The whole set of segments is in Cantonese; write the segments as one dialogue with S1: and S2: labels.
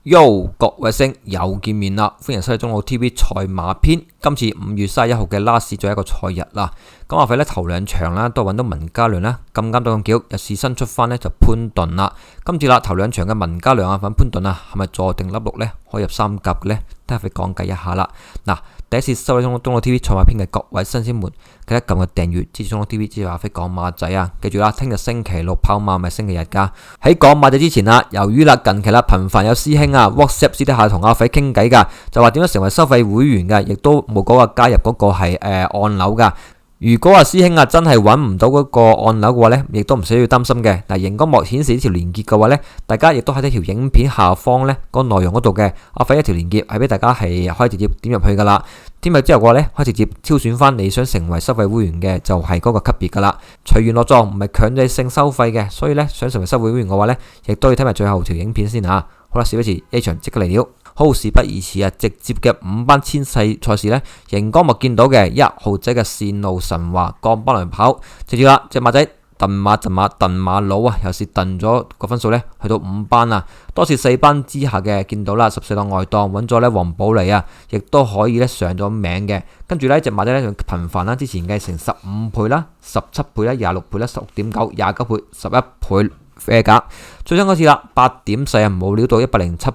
S1: Yo，各位星又見面啦，歡迎收睇中澳 TV 賽馬篇。今次5月31號嘅 last 最後一個賽日啦。咁阿肥呢頭兩場啦，都揾到文家良啦，咁啱到咁巧，又試新出翻呢就潘頓啦。今次啦頭兩場嘅文家良啊，揾潘頓啊，係咪坐定粒六呢？可以入三甲嘅呢？等阿肥講解一下啦。嗱，第一次收睇中澳 TV 賽馬篇嘅各位新鮮們，記得撳個訂閱支持中澳 TV，支持阿肥講馬仔啊！記住啦，聽日星期六跑馬咪星期日噶。喺講馬仔之前啊，由於啦近期啦頻繁有師兄WhatsApp 私底下同阿肥傾偈噶，就話點樣成為收費會員嘅，亦都冇講話加入嗰個係按鈕噶。如果話師兄真係揾唔到嗰個按鈕嘅話呢，亦都唔需要擔心嘅。嗱，熒光幕顯示呢條連結嘅話呢，大家亦都喺呢條影片下方呢個內容嗰度嘅，阿肥一條連結係俾大家係可以直接點入去噶啦。點入之後嘅話呢，可以直接挑選翻你想成為收費會員嘅，就係嗰個級別噶啦。隨緣落莊，唔係強制性收費嘅，所以呢，想成為收費會員嘅話呢，亦都要睇埋最後條影片先吓。好啦，事不宜遲，呢場即刻嚟了。好，事不宜遲啊！直接嘅5班千世賽事呢，熒光幕見到嘅1號仔嘅線路神話降班嚟跑，直接啦，隻馬仔燉馬佬啊，又是燉咗個分數呢，去到5班啊，多次4班之下嘅見到啦，14檔外檔揾咗呢黃寶利啊，亦都可以呢上咗名嘅，跟住呢隻馬仔呢，就頻繁啦，之前嘅成15倍啦、17倍啦、26倍啦、16.9、29倍、11倍。啡格最新嗰次啦，8.4啊，冇料到107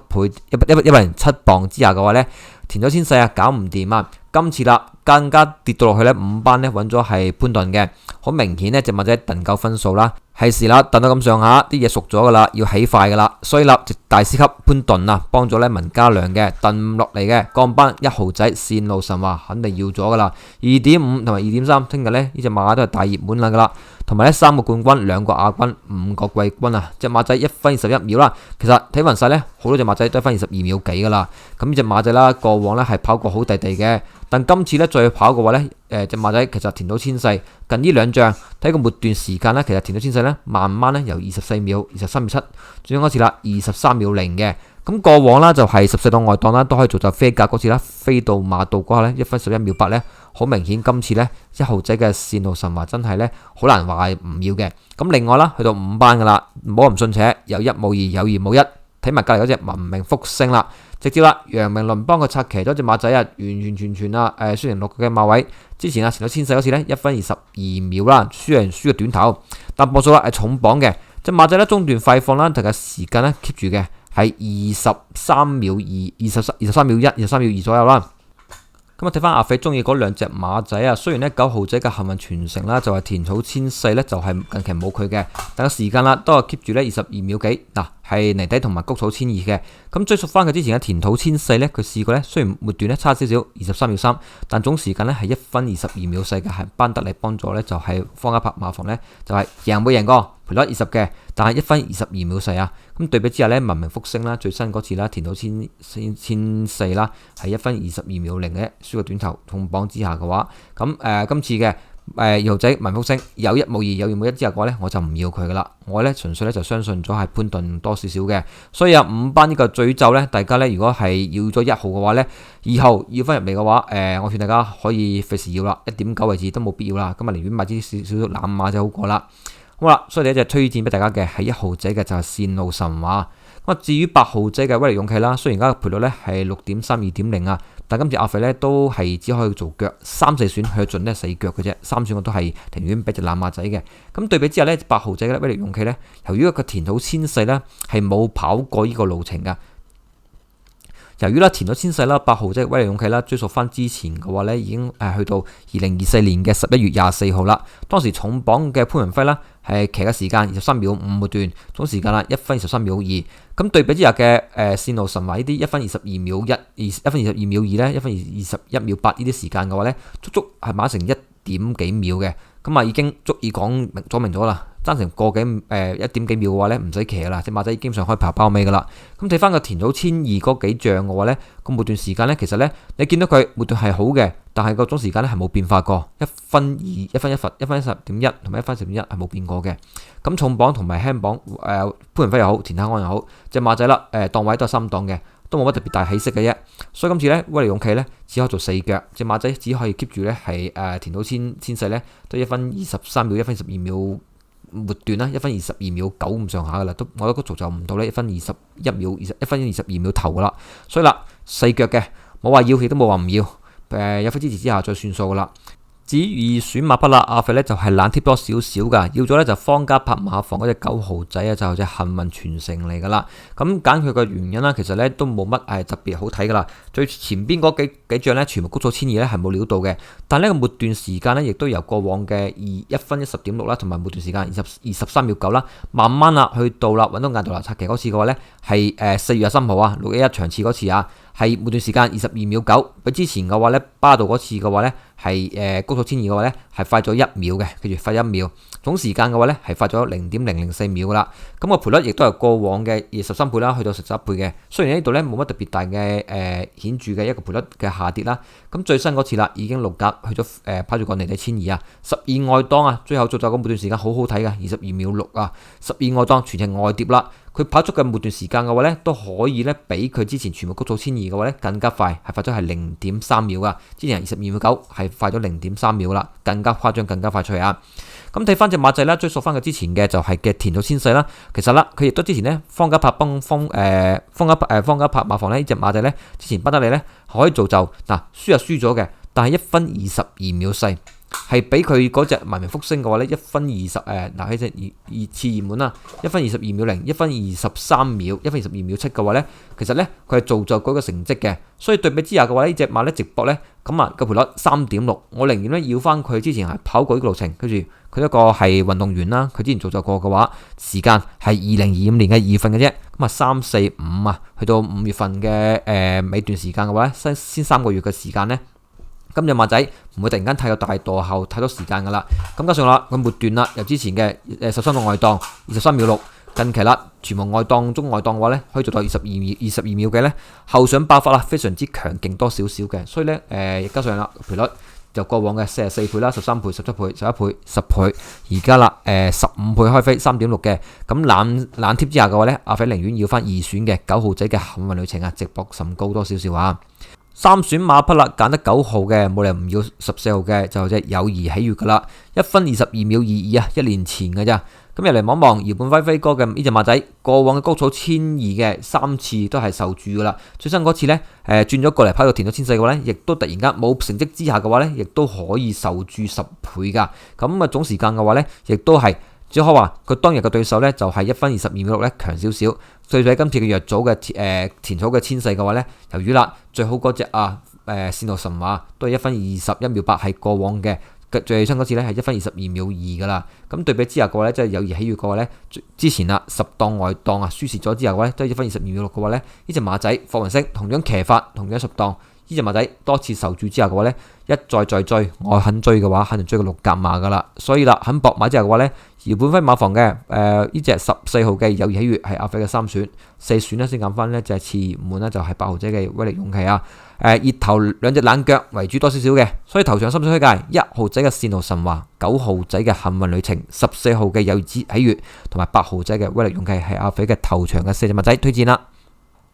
S1: 倍107磅之下嘅話呢，填咗千世啊，搞唔掂啊！今次啦，更加跌到落去呢5班呢，揾咗係潘頓嘅，好明顯呢隻馬仔燉夠分數啦，係時啦，燉到咁上下，啲嘢熟咗噶啦，要起快噶啦，所以啦，大師級潘頓啊，幫咗呢文家良嘅燉落嚟嘅降班1號仔線路神話肯定要咗噶啦，2.5同埋2.3，聽日呢隻馬都係大熱門啦噶啦。同埋呢3個冠軍、2個亞軍、5個季軍啊！隻馬仔1分21秒啦，其實睇勻晒呢，好多隻馬仔都1分22秒幾噶啦。咁呢隻馬仔啦，過往呢係跑過好地地嘅，但今次呢再跑嘅話呢，隻馬仔其實填到千世，近呢兩仗睇個末段時間呢，其實填到千世呢，慢慢呢由24秒、23秒7，最終嗰次啦23秒0嘅。咁過往啦就係14檔外檔啦，都可以做就飛格嗰次啦，飛到馬道嗰下呢，1分11秒8呢。好明顯今次呢1號仔嘅線路神話真係呢，好難話係唔要嘅。咁另外啦，去到5班噶啦，唔好唔信邪，有1冇2，有2冇1，睇埋隔離嗰隻文明福星啦，直接啦，楊明倫幫佢拆騎咗隻馬仔啊，完全啊，輸贏6嘅馬位，之前啊前到千世嗰次呢，1分22秒啦，輸嘅短頭，但波數啦係重磅嘅，隻馬仔呢中段快放啦，同埋時間呢 keep 住嘅係23秒2、23秒1、23秒2左右啦。咁啊，睇翻阿肥中意嗰兩隻馬仔啊，雖然呢9號仔嘅幸運傳承啦，就係田草千世呢，就係近期冇佢嘅，但個時間啦都係 keep 住呢22秒幾嗱，係泥底同埋谷草千二嘅。咁追溯翻佢之前嘅田土千世呢，佢試過呢，雖然末段呢差少少23秒3，但總時間呢係1分22秒4嘅，係班德利幫助呢，就係方家柏馬房呢，就係贏冇贏過賠率20嘅，但係1分22秒4啊。咁對比之下呢，文明福星啦，最新嗰次啦，田土千世啦，係1分22秒0嘅，輸個短頭重磅之下嘅話，咁今次嘅2號仔文福星有1冇2，有2冇1之下嘅話呢，我就唔要佢噶啦，我呢純粹呢就相信咗係潘頓多少少嘅，所以有5班呢個詛咒呢，大家呢如果係要咗1號嘅話呢，2號要翻入嚟嘅話，我勸大家可以費事要啦，1.9位置都冇必要啦，今日寧願買啲少少冷馬就好過啦。好啦，所以第一隻推薦俾大家嘅係1號仔嘅就係線路神話。咁啊，至於8號仔嘅威力勇氣啦，雖然而家賠率呢係6.3、2.0啊，但今次阿肥呢都係只可以做腳3、4選去盡呢4腳嘅啫，3選我都係寧願俾隻冷馬仔嘅。咁對比之下呢，8號仔嘅威力勇氣呢，由於個田土千世呢係冇跑過呢個路程噶。由於啦填咗千世啦，8號仔威力勇氣啦，追溯翻之前嘅話呢，已經去到2024年嘅11月24號啦。當時重磅嘅潘文輝啦，係騎嘅時間23秒5末段，總時間啦1分23秒2。咁對比之下嘅線路神話呢啲1分22秒1分22秒2呢，1分21秒8呢啲時間嘅話呢，足係馬成1點幾秒嘅，咁啊已經足以講明咗啦。爭成個幾1點幾秒嘅話呢，唔使騎啦，隻馬仔基本上可以跑包尾噶啦。咁睇翻個田土千二嗰幾仗嘅話呢，咁末段時間呢，其實呢，你見到佢末段係好嘅，但係個總時間呢係冇變化過，1分2、1分10.1同埋1分10.1係冇變過嘅。咁重磅同埋輕磅潘文輝又好，田克安又好，隻馬仔啦檔位都係3檔嘅，都冇乜特別大起色嘅啫。所以今次呢，威力勇氣呢，只可以做4腳，隻馬仔只可以 keep 住呢係田土千世呢，都1分23秒、1分12秒。末段啦，1分22秒9咁上下噶啦，我覺得造就唔到呢1分21秒1分22秒頭噶啦，所以啦4腳嘅冇話要亦都冇話唔要，有非支持之下再算數噶啦。至於二選馬匹啦，阿肥呢就係冷貼多少少噶，要咗呢就方家柏馬房嗰隻9號仔啊，就係隻幸運傳承嚟噶啦。咁揀佢嘅原因啦，其實呢都冇乜係特別好睇噶啦。最前邊嗰幾仗呢，全部谷數千二呢係冇料到嘅，但呢個末段時間呢，亦都由過往嘅1分10.6啦，同埋末段時間23秒9啦，慢慢啦去到啦揾到眼度啦，拆旗嗰次嘅話呢，係4月23號啊611場次嗰次啊。係末段時間22秒9，比之前嘅話呢，巴道嗰次嘅話呢，係谷數千二嘅話呢，係快咗1秒嘅，記住快1秒。總時間嘅話呢，係快咗0.004秒噶啦。咁個賠率亦都係過往嘅13倍啦，去到11倍嘅。雖然呢度呢冇乜特別大嘅顯著嘅一個賠率嘅下跌啦。咁最新嗰次啦，已經6格去咗跑住個離地1200啊，12外檔啊，最後做就個末段時間好好睇嘅22秒6啊，12外檔全程外跌啦。佢跑足嘅末段時間嘅話呢，都可以呢比佢之前全部谷數千二嘅話呢更加快，係快咗係0.3秒噶。之前22秒9係快咗0.3秒啦，更加誇張，更加快脆啊！咁睇翻隻馬仔啦，追溯翻佢之前嘅就係嘅田土千世啦。其實啦，佢亦都之前呢，方家柏馬房呢隻馬仔呢，之前不得利呢，可以做就嗱輸就輸咗嘅，但係1分22秒4。係比佢嗰隻文明復星嘅話呢，1分20嗱喺隻二次熱門啦，1分22秒0，1分23秒，1分22秒7嘅話呢，其實呢，佢係造就嗰個成績嘅，所以對比之下嘅話呢隻馬呢直播呢，咁啊個賠率3.6，我寧願呢要翻佢之前係跑過呢個路程，跟住佢一個係運動員啦，佢之前造就過嘅話，時間係2025年嘅2月份嘅啫，咁啊3、4、5啊，去到5月份嘅尾段時間嘅話呢，先3個月嘅時間呢。今隻馬仔唔會突然間太有大墮後太多時間噶啦，咁加上啦佢末段啦，由之前嘅13個外檔23秒6，近期啦全部外檔中外檔嘅話咧，可以做到22秒嘅咧，後上爆發啦，非常之強勁多少少嘅，所以咧加上啦賠率就過往嘅44倍啦、13倍、17倍、11倍、10倍，而家啦15倍開飛3.6嘅，咁冷貼之下嘅話咧，阿肥寧願要翻二選嘅9號仔嘅幸運旅程啊，直博甚高多少少啊！三選馬匹啦，揀得9號嘅，冇理由唔要14號嘅，就隻友誼喜悅噶啦，1分22秒22啊，1年前嘅咋。咁入嚟望望姚本輝飛哥嘅呢隻馬仔，過往嘅谷數千二嘅3次都係受注噶啦，最新嗰次呢，轉咗過嚟跑到田土千世嘅話呢，亦都突然間冇成績之下嘅話呢，亦都可以受注10倍噶，咁啊總時間嘅話呢，亦都係。只可話佢當日嘅對手呢，就係1分22秒6咧強少少，對比今次嘅弱組嘅田土嘅千世嘅話呢，由於啦最好嗰隻線路神話都係1分21秒8，係過往嘅最新嗰次呢係1分22秒2噶啦，咁對比之下嘅話呢，即係友誼喜悅嘅話呢，之前啦10檔外檔啊輸蝕咗之後嘅話呢，都係1分22秒6嘅話呢，呢隻馬仔霍雲星同樣騎法同樣10檔。呢隻馬仔多次受注之後嘅話呢，一再追，我肯追嘅話，肯定追個6甲馬噶啦。所以啦，肯搏馬之後嘅話呢，姚本輝馬房嘅呢隻14號嘅友誼喜悅係阿肥嘅3選，4選呢先揀翻呢隻次熱門呢就係8號仔嘅威力勇氣啊。熱頭兩隻冷腳為主多少少嘅，所以頭場心水推介1號仔嘅線路神話，9號仔嘅幸運旅程，14號嘅友誼喜悅同埋8號仔嘅威力勇氣係阿肥嘅頭場嘅4隻馬仔推薦啦。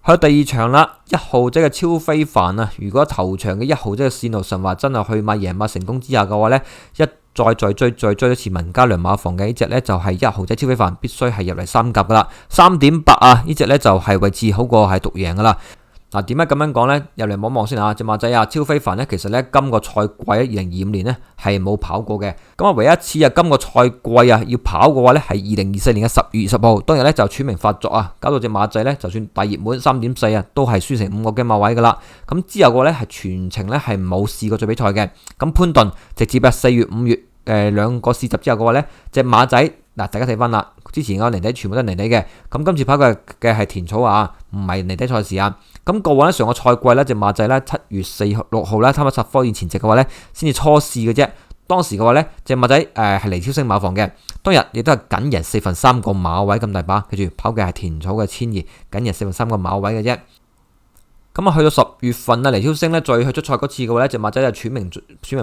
S1: 去第二場啦，1號仔嘅超非凡啊！如果頭場嘅1號仔嘅線路神話真係去買贏馬成功之下嘅話呢，一再追一次文家良馬房嘅呢隻呢，就係1號仔超非凡必須係入嚟3甲噶啦，3.8啊！呢隻呢，就係位置好過係獨贏噶啦。嗱，點解咁樣講呢？入嚟望望先啊！隻馬仔啊，超非凡呢，其實呢，今個賽季2025年呢係冇跑過嘅。咁啊，唯一一次啊，今個賽季啊要跑嘅話呢，係2024年嘅10月20號，當日呢就全名發作啊，搞到隻馬仔呢，就算大熱門3.4啊，都係輸成5個嘅馬位噶啦。咁之後嘅話呢，係全程呢係冇試過最比賽嘅。咁潘頓直接4月、5月兩個試集之後嘅話呢，隻馬仔嗱，大家睇翻啦，之前個泥地全部都係泥地嘅。咁今次跑嘅係田草啊，唔係泥地賽事啊。咁過往咧上個賽季咧隻馬仔咧7月6號咧參加插科宴前夕嘅話咧先至初試嘅啫。當時嘅話咧隻馬仔係嚟超星馬房嘅，當日亦都係僅贏3/4個馬位咁大把，記住跑嘅係田草嘅千二，僅贏3/4個馬位嘅啫。咁啊去到10月份啊，黎超星咧再去出賽嗰次嘅話咧隻馬仔就全名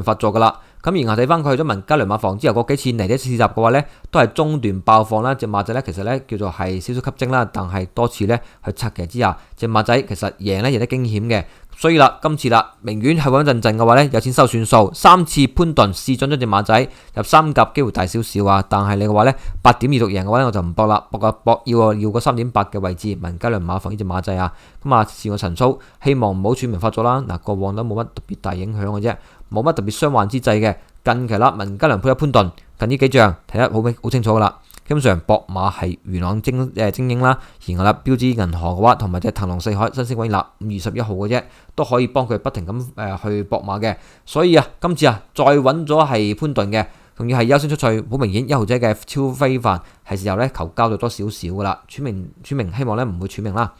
S1: 發作噶啦。咁然後睇翻佢去咗文家良馬房之後嗰幾次嚟啲試閘嘅話呢，都係中段爆放啦。隻馬仔呢，其實呢叫做係少少吸精啦，但係多次呢去策騎之下，隻馬仔其實贏呢贏得驚險嘅。所以啦，今次啦，明遠係穩穩陣陣嘅話呢，有錢收算數。3次潘頓試準咗隻馬仔入三甲機會大少少啊，但係你嘅話呢，8.2獨贏嘅話呢，我就唔搏啦，搏要個3.8嘅位置文家良馬房呢隻馬仔啊。咁啊，試過陳操，希望唔好串明發咗啦。嗱，過往都冇乜特別大影響嘅啫，冇乜特別傷患之際嘅。近期啦，文家良配咗潘頓，近呢幾仗睇得好清楚噶啦。基本上博馬係元朗精英啦，然後啦標誌銀河嘅話，同埋隻騰龍四海新星滾熱辣5月11號嘅啫，都可以幫佢不停咁去博馬嘅。所以啊，今次啊再揾咗係潘頓嘅，仲要係優先出賽，好明顯1號仔嘅超非凡係時候咧求交代多少少噶啦，選明希望咧唔會選明啦。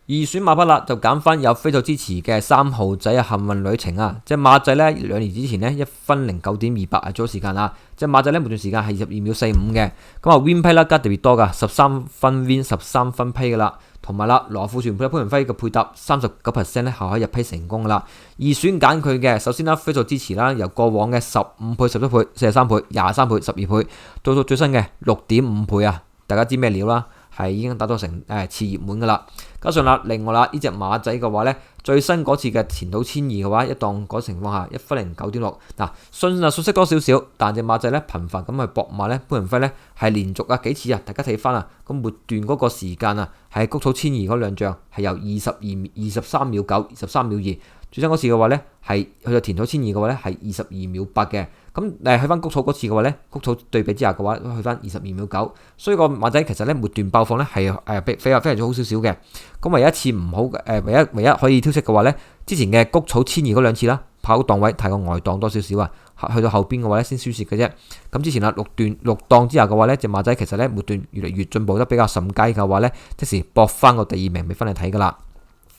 S1: 二選馬匹啦，就揀翻有飛數支持嘅3號仔幸運旅程啊！隻馬仔呢，2年之前呢，1分09.28係最好時間啊！隻馬仔呢，每段時間係22秒45嘅，咁啊 win 批啦加特別多噶，13分 win 13分批噶啦，同埋啦羅富全配潘文輝嘅配搭39% 咧，係可以入批成功噶啦。二選揀佢嘅，首先啦飛數支持啦，由過往嘅15倍、11倍、43倍、23倍、12倍，到最新嘅6.5倍啊！大家知咩料啦？係已經打到成次熱門噶啦，加上啦，另外啦呢隻馬仔嘅話呢，最新嗰次嘅前途千二嘅話，一檔嗰情況下1分09.6，嗱信息多少少，但隻馬仔呢，頻繁咁去搏馬呢，潘文輝呢係連續幾次啊，大家睇翻啊，咁末段嗰個時間啊，係谷草千二嗰兩仗係由23秒9、23秒2，最新嗰次嘅話呢，係去到田土千二嘅話呢，係22秒8嘅。咁去翻谷草嗰次嘅話呢，谷草對比之下嘅話，去翻22秒9，所以個馬仔其實呢，末段爆放呢係非常之好少少嘅。咁唯一一次唔好唯一可以挑剔嘅話呢，之前嘅谷草千二嗰兩次啦，跑檔位太過外檔多少少啊，去到後邊嘅話呢先輸蝕嘅啫。咁之前啦六檔之下嘅話呢，隻馬仔其實呢，末段越嚟越進步得比較甚佳嘅話呢，即時搏翻個第2名俾翻你睇噶啦。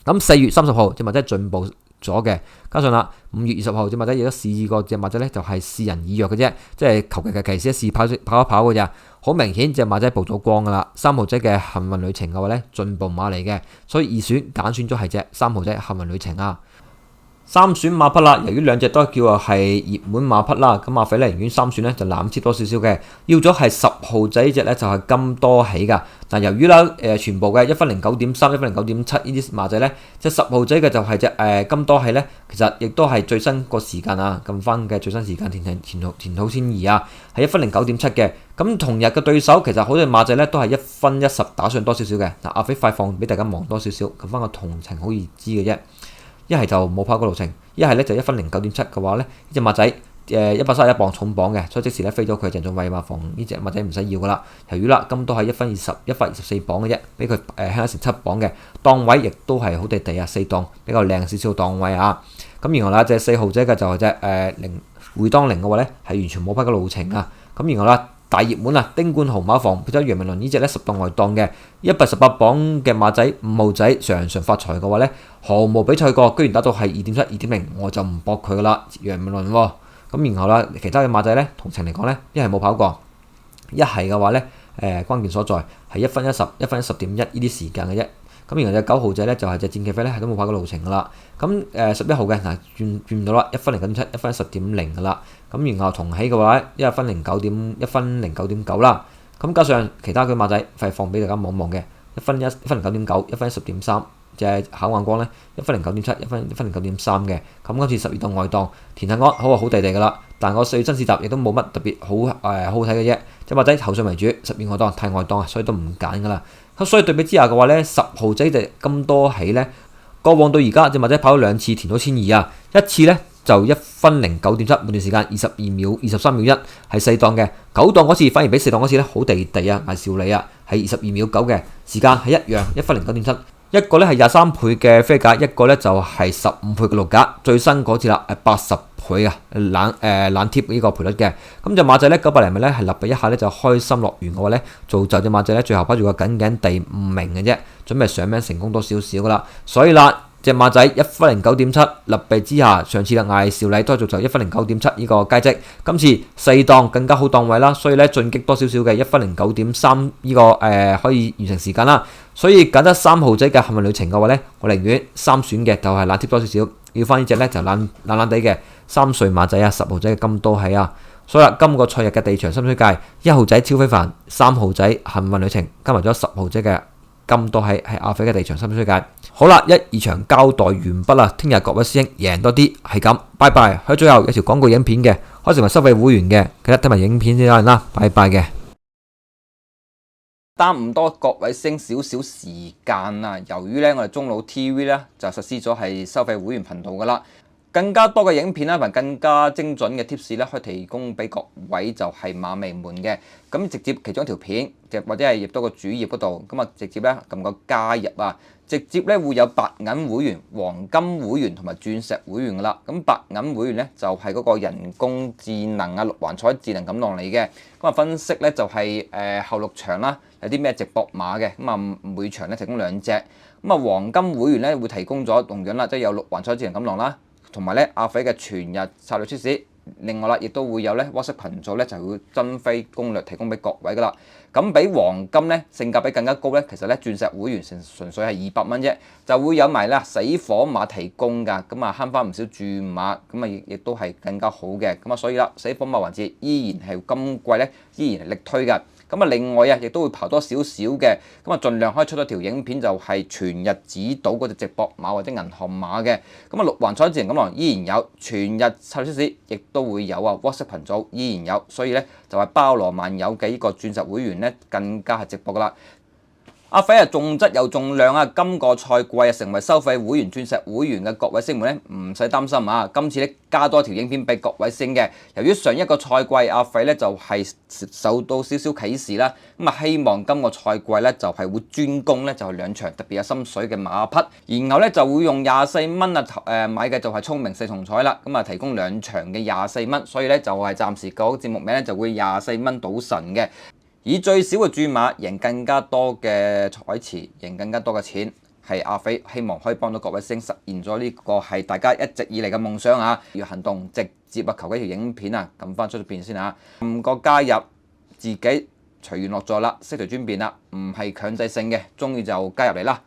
S1: 咁4月30號隻馬仔進步咗嘅，加上啦5月20號隻馬仔亦都試過隻馬仔呢就係試人以弱嘅啫，即係求其騎試一試跑一跑嘅咋，好明顯隻馬仔曝咗光噶啦。3號仔嘅幸運旅程嘅話呢，進步馬嚟嘅，所以二選揀選咗係隻3號仔幸運旅程啊。3選馬匹啦，由於兩隻都叫做係熱門馬匹啦，咁阿肥呢寧願3選呢就攬切多少少嘅，要咗係10號仔呢隻呢就係金多喜噶。嗱，由於啦全部嘅1分09.3、1分09.7呢啲馬仔呢，隻10號仔嘅就係隻金多喜呢，其實亦都係最新個時間啊，撳翻嘅最新時間田土千二啊，係1分09.7嘅。咁同日嘅對手其實好多馬仔呢都係1分10打上多少少嘅。嗱，阿肥快放俾大家望多少少，撳翻個同程好易知嘅啫。一係就冇跑過路程，一係咧就1分09.7嘅話咧，呢隻馬仔131磅重磅嘅，所以即時咧飛咗佢鄭仲偉馬房呢隻馬仔唔使要噶啦。由於啦金都係1分24磅嘅啫，俾佢輕一成7磅嘅，檔位亦都係好地地啊，4檔比較靚少少檔位啊。咁然後啦隻4號仔嘅就係隻會當零嘅話咧，係完全冇跑過路程啊。咁然後啦大熱門啊，丁冠豪馬房配咗楊明倫呢隻咧10檔外檔嘅118磅嘅馬仔5號仔常發財嘅話咧，毫無比賽過，居然打到係2.7、2.0，我就唔搏佢噶啦，楊明倫喎。咁然後啦，其他嘅馬仔咧同程嚟講咧，一係冇跑過，一係嘅話咧關鍵所在係1分10、1分10.1呢啲時間嘅啫。咁然後隻9號仔咧就係隻戰騎飛咧係都冇跑過路程噶啦。咁11號嘅嗱轉唔到啦，1分09.7、1分10.0噶啦。咁然後同喜嘅話1分09.9啦。咁加上其他嘅馬仔快放俾大家望望嘅1分09.9、1分10.3，就係考眼光咧1分09.7、1分09.3嘅。咁今次12檔外檔田幸安好地地噶啦，但我4月真試集亦都冇乜特別好睇嘅啫。隻馬仔後上為主，12外檔太外檔啊，所以都唔揀噶啦。咁所以對比之下嘅話咧，10號仔就咁多起咧，過往到而家隻馬仔跑咗2次田土千二啊，一次咧就1分09.7，每段時間22秒、23秒1係4檔嘅，9檔嗰次反而比4檔嗰次咧好地地啊，艾少利啊係22秒9嘅時間係一樣1分09.7，一個咧係23倍嘅飛架，一個咧就係15倍嘅陸架，最新嗰次啦係80倍啊冷貼呢個賠率嘅。咁隻馬仔咧900厘米咧係立比一下咧就開心樂園嘅話咧，造就隻馬仔咧最後跑住個僅第5名嘅啫，準備上名成功多少少噶啦。所以啦隻馬仔1分09.7立比之下，上次啦艾少禮都係造就1分09.7呢個佳績，今次4檔更加好檔位啦，所以咧進擊多少少嘅1分09.3呢個可以完成時間啦。所以揀得3號仔嘅幸運旅程嘅話咧，我寧願3選嘅就係冷貼多少少，要翻呢隻咧就冷地嘅3歲馬仔啊，10號仔嘅金多喜啊。所以啦，今個賽日嘅地場深水界1號仔超非凡，3號仔幸運旅程，加埋咗10號仔嘅金多喜係阿肥嘅地場深水界。好啦，1、2場交代完畢啦，聽日各位師兄贏多啲，係咁，拜拜。喺最後有條廣告影片嘅，可以成為收費會員嘅，記得睇埋影片先有人啦，拜拜嘅。
S2: 耽誤多各位師兄少少時間啊！由於咧我哋中老 TV 咧就實施咗係收費會員頻道噶啦，更加多嘅影片啦，同埋更加精準嘅 tips 咧，可以提供俾各位就係馬迷們嘅。咁直接其中一條片，或者係入到個主頁嗰度，咁啊直接咧撳個加入啊，直接咧會有白銀會員、黃金會員同埋鑽石會員噶啦。咁白銀會員咧就係嗰個人工智能啊，六環彩智能錦囊嚟嘅。咁啊分析咧就係後6場啦，有啲咩直播碼嘅。咁啊每場咧提供2隻。咁啊黃金會員咧會提供咗同樣啦，即係有六環彩智能錦囊啦，同埋咧阿肥嘅全日策略出市。另外啦，亦都會有咧 WhatsApp 群組咧，就會珍飛攻略提供俾各位噶啦。咁比黃金咧性價比更加高咧，其實咧鑽石會員純粹係200蚊啫，就會有埋啦死火馬提供㗎，咁啊慳翻唔少注碼，咁啊亦都係更加好嘅。咁啊所以啦，死火馬環節依然係今季咧依然係力推㗎。咁啊，另外啊，亦都會刨多少少嘅，咁啊，盡量可以出多條影片，就係全日指導嗰隻直播碼或者銀行碼嘅。咁啊，六環彩智能錦囊依然有，全日策略出市亦都會有啊 ，WhatsApp 群組依然有，所以咧就係包羅萬有嘅呢個鑽石會員咧，更加係直播噶啦。阿肥啊，重質又重量啊！今個賽季啊，成為收費會員、鑽石會員嘅各位師兄們咧，唔使擔心啊！今次咧加多條影片俾各位師兄嘅。由於上一個賽季阿肥咧就係受到少少啟示啦，咁啊希望今個賽季咧就係會專攻咧就係2場特別有心水嘅馬匹，然後咧就會用24蚊啊買嘅就係聰明四重彩啦，咁啊提供2場嘅24蚊，所以咧就係暫時個節目名咧就會24蚊賭神嘅。以最少嘅注碼贏更加多嘅彩池，贏更加多嘅錢，係阿肥希望可以幫到各位師兄實現咗呢個係大家一直以嚟嘅夢想啊！要行動直接啊，求幾條影片啊，撳翻出咗片先啊！撳個加入，自己隨緣落座啦，識條專變啦，唔係強制性嘅，中意就加入嚟啦。